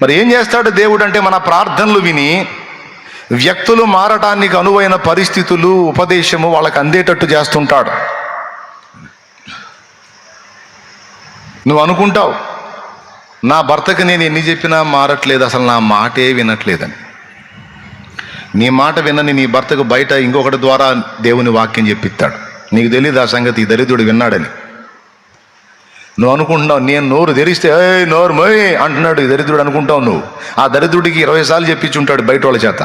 మరి ఏం చేస్తాడు దేవుడు అంటే, మన ప్రార్థనలు విని వ్యక్తులు మారటానికి అనువైన పరిస్థితులు, ఉపదేశము వాళ్ళకి అందేటట్టు చేస్తుంటాడు. నువ్వు అనుకుంటావు, నా భర్తకి నేను ఎన్ని చెప్పినా మారట్లేదు, అసలు నా మాటే వినట్లేదని. నీ మాట వినని నీ భర్తకు బయట ఇంకొకటి ద్వారా దేవుని వాక్యం చెప్పిస్తాడు. నీకు తెలియదు ఆ సంగతి, ఈ దరిద్రుడు విన్నాడని. నువ్వు అనుకుంటున్నావు, నేను నోరు తెరిస్తే నోరు మోయ్ అంటున్నాడు ఈ దరిద్రుడు అనుకుంటావు. నువ్వు ఆ దరిద్రుడికి 20 సార్లు చెప్పించుంటాడు బయట వాళ్ళ చేత.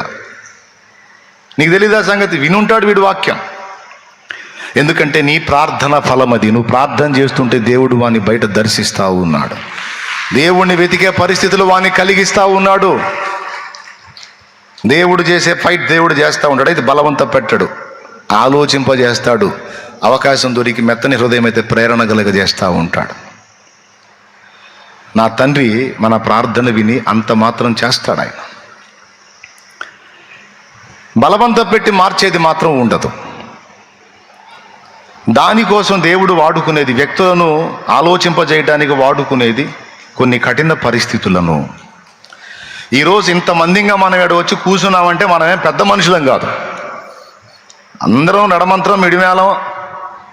నీకు తెలియదు ఆ సంగతి, వినుంటాడు వీడు వాక్యం. ఎందుకంటే నీ ప్రార్థన ఫలం అది. నువ్వు ప్రార్థన చేస్తుంటే దేవుడు వాని బయట దర్శిస్తూ ఉన్నాడు. దేవుణ్ణి వెతికే పరిస్థితులు వాని కలిగిస్తూ ఉన్నాడు. దేవుడు చేసే ఫైట్ దేవుడు చేస్తూ ఉంటాడు. అయితే బలవంత పెట్టడు, ఆలోచింపజేస్తాడు. అవకాశం దొరికి మెత్తని హృదయం అయితే ప్రేరణ కలుగజేస్తూ ఉంటాడు. నా తండ్రి మన ప్రార్థన విని అంత మాత్రం చేస్తాడు ఆయన. బలవంత పెట్టి మార్చేది మాత్రం ఉండదు. దానికోసం దేవుడు వాడుకునేది, వ్యక్తులను ఆలోచింపజేయడానికి వాడుకునేది కొన్ని కఠిన పరిస్థితులను. ఈరోజు ఇంతమందిగా మనం ఎక్కడ వచ్చి కూర్చున్నామంటే మనమే పెద్ద మనుషులం కాదు. అందరం నడమంత్రం మిడిమేళం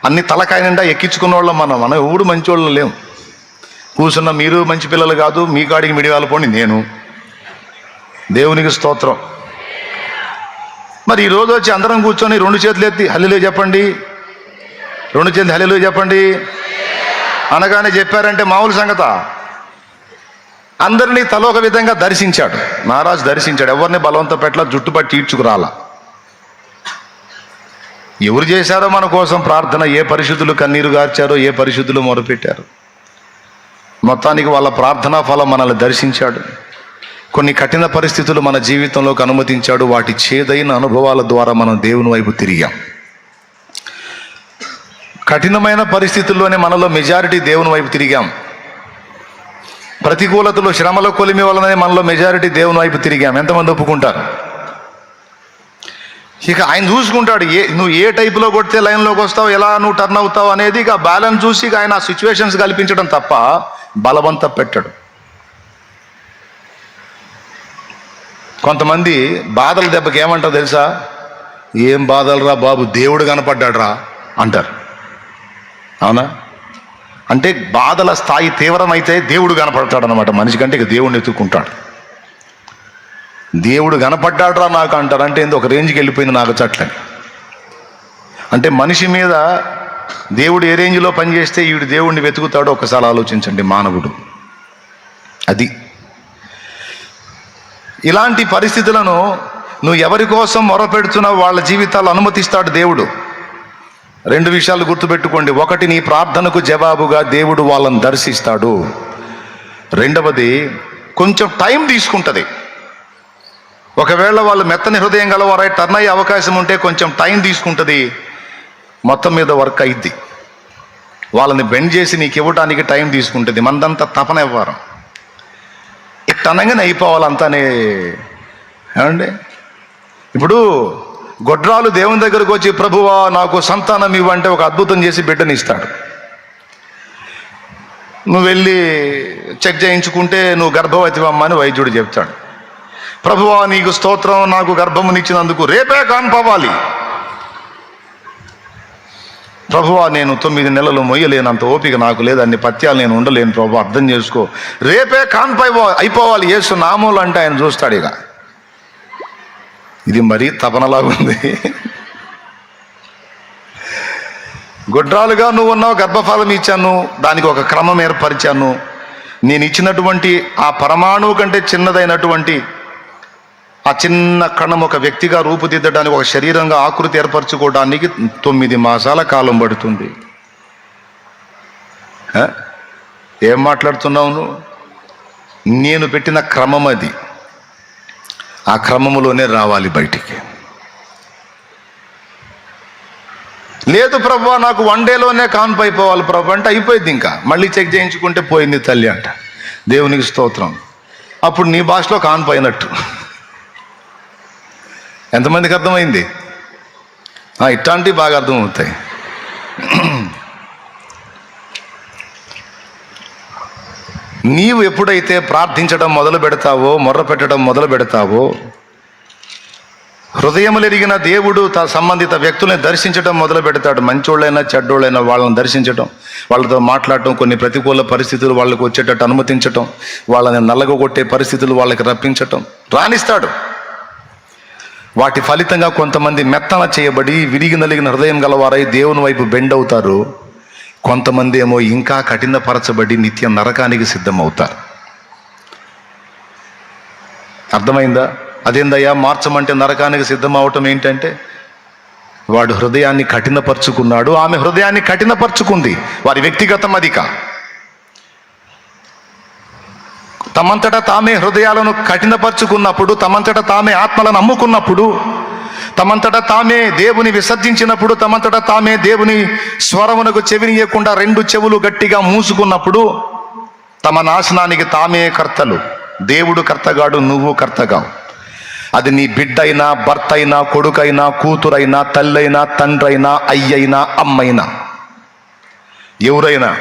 అన్ని తలకాయ నిండా ఎక్కించుకున్న వాళ్ళం. మనం ఎవడు మంచి వాళ్ళు లేము. కూర్చున్న మీరు మంచి పిల్లలు కాదు, మీ కాడికి మిడివేళ పోండి నేను. దేవునికి స్తోత్రం. మరి ఈరోజు వచ్చి అందరం కూర్చొని 2 చేతులు ఎత్తి హల్లెలూయా చెప్పండి, 2 చేతులు హల్లెలూయా చెప్పండి అనగానే చెప్పారంటే మామూలు సంగత? అందరినీ తలొక విధంగా దర్శించాడు మహారాజు, దర్శించాడు. ఎవరిని బలవంత పెట్టలా, జుట్టు పట్టి ఈడ్చుకురాలా. ఎవరు చేశారో మన కోసం ప్రార్థన, ఏ పరిశుద్ధులు కన్నీరు గార్చారో, ఏ పరిశుద్ధులు మొరపెట్టారు, మొత్తానికి వాళ్ళ ప్రార్థనా ఫలం మనల్ని దర్శించాడు. కొన్ని కఠిన పరిస్థితులు మన జీవితంలోకి అనుమతించాడు. వాటి చేదైన అనుభవాల ద్వారా మనం దేవుని వైపు తిరిగాం. కఠినమైన పరిస్థితుల్లోనే మనలో మెజారిటీ దేవుని వైపు తిరిగాం. ప్రతికూలతలు, శ్రమల కొలిమి వలననే మనలో మెజారిటీ దేవుని వైపు తిరిగాం. ఎంతమంది ఒప్పుకుంటారు? ఇక ఆయన చూసుకుంటాడు, నువ్వు ఏ టైపులో కొడితే లైన్లోకి వస్తావు, ఎలా నువ్వు టర్న్ అవుతావు అనేది. ఇక బ్యాలెన్స్ చూసి ఇక ఆయన సిచ్యువేషన్స్ కల్పించడం తప్ప బలవంత పెట్టడు. కొంతమంది బాధల దెబ్బకి ఏమంటారు తెలుసా? ఏం బాధలు రా బాబు, దేవుడు కనపడ్డాడు రా అంటారు. అవునా? అంటే బాధల స్థాయి తీవ్రమైతే దేవుడు కనపడతాడు అనమాట. మనిషి కంటే ఇక దేవుడిని ఎత్తుక్కుంటాడు. దేవుడు కనపడ్డాడు రా నాకు అంటారు. అంటే ఏందో ఒక రేంజ్కి వెళ్ళిపోయింది నాకు చట్లని. అంటే మనిషి మీద దేవుడు ఏ రేంజ్లో పనిచేస్తే వీడు దేవుడిని వెతుకుతాడో ఒకసారి ఆలోచించండి మానవుడు. అది ఇలాంటి పరిస్థితులను నువ్వు ఎవరి కోసం మొరపెడుతున్నావు వాళ్ళ జీవితాలు అనుమతిస్తాడు దేవుడు. 2 విషయాలు గుర్తుపెట్టుకోండి. ఒకటి, నీ ప్రార్థనకు జవాబుగా దేవుడు వాళ్ళని దర్శిస్తాడు. రెండవది, కొంచెం టైం తీసుకుంటుంది. ఒకవేళ వాళ్ళు మెత్తని హృదయం గలవారై టర్న్ అయ్యే అవకాశం ఉంటే కొంచెం టైం తీసుకుంటుంది. మొత్తం మీద వర్క్ అయింది. వాళ్ళని బెండ్ చేసి నీకు ఇవ్వడానికి టైం తీసుకుంటుంది. మనదంతా తపన ఇవ్వరు, ఇట్టనగానే అయిపోవాలంతానే. ఏమండి, ఇప్పుడు గొడ్రాలు దేవుని దగ్గరకు వచ్చి ప్రభువా నాకు సంతానం ఇవ్వంటే ఒక అద్భుతం చేసి బిడ్డని ఇస్తాడు. నువ్వు వెళ్ళి చెక్ చేయించుకుంటే నువ్వు గర్భవతివమ్మ అని వైద్యుడు చెప్తాడు. ప్రభువా నీకు స్తోత్రం, నాకు గర్భమునిచ్చినందుకు రేపే కాన్పవ్వాలి. ప్రభువా నేను 9 నెలలు మొయ్యలేనంత ఓపిక నాకు లేదు, అన్ని పత్యాలు నేను ఉండలేను ప్రభు, అర్థం చేసుకో, రేపే అయిపోవాలి యేసు నామూలు అంటే ఆయన చూస్తాడు. ఇక ఇది మరీ తపనలాగుంది. గొడ్రాలుగా నువ్వు ఉన్నావు, గర్భఫలం ఇచ్చాను, దానికి ఒక క్రమం ఏర్పరిచాను. నేను ఇచ్చినటువంటి ఆ పరమాణువు కంటే చిన్నదైనటువంటి ఆ చిన్న కణం ఒక వ్యక్తిగా రూపుదిద్దడానికి, ఒక శరీరంగా ఆకృతి ఏర్పరచుకోవడానికి 9 మాసాల కాలం పడుతుంది. ఏం మాట్లాడుతున్నావు నువ్వు? నేను పెట్టిన క్రమం అది. ఆ క్రమములోనే రావాలి బయటికి. లేదు ప్రభువా నాకు 1 డేలోనే కాన్పు అయిపోవాలి ప్రభు అంటే అయిపోయింది. ఇంకా మళ్ళీ చెక్ చేయించుకుంటే పోయింది తల్లి అంట. దేవునికి స్తోత్రం. అప్పుడు నీ భాషలో కాన్పు అయినట్టు. ఎంతమందికి అర్థమైంది? ఇట్లాంటివి బాగా అర్థమవుతాయి. నీవు ఎప్పుడైతే ప్రార్థించడం మొదలు పెడతావో, మొర్ర పెట్టడం మొదలు పెడతావో, హృదయములెరిగిన దేవుడు సంబంధిత వ్యక్తులను దర్శించడం మొదలు పెడతాడు. మంచోళ్ళైనా చెడ్డోళ్ళైనా వాళ్ళని దర్శించడం, వాళ్ళతో మాట్లాడటం, కొన్ని ప్రతికూల పరిస్థితులు వాళ్ళకు వచ్చేటట్టు అనుమతించటం, వాళ్ళని నల్లగొట్టే పరిస్థితులు వాళ్ళకి రప్పించటం రాణిస్తాడు. వాటి ఫలితంగా కొంతమంది మెత్తన చేయబడి విరిగి నలిగిన హృదయం గలవారై దేవుని వైపు బెండ్ అవుతారు. కొంతమంది ఏమో ఇంకా కఠినపరచబడి నిత్య నరకానికి సిద్ధమవుతారు. అర్థమైందా? అదేందయ్యా మార్చమంటే నరకానికి సిద్ధం అవటం ఏంటంటే, వాడు హృదయాన్ని కఠినపరుచుకున్నాడు, ఆమె హృదయాన్ని కఠినపరుచుకుంది. వారి వ్యక్తిగతం అధిక తమంతటా తామే హృదయాలను కఠినపరుచుకున్నప్పుడు, తమంతటా తామే ఆత్మలను అమ్ముకున్నప్పుడు, తమంతటా తామే దేవుని విసర్జించినప్పుడు, తమంతటా తామే దేవుని స్వరమునకు చెవినియకుండా రెండు చెవులు గట్టిగా మూసుకున్నప్పుడు తమ నాశనానికి తామే కర్తలు. దేవుడు కర్తగాడు, నువ్వు కర్తగావు. అది నీ బిడ్డైనా, భర్త అయినా, కొడుకైనా, కూతురైనా, తల్లైనా, తండ్రైనా, అయ్యైనా, అమ్మైనా, ఎవరైనా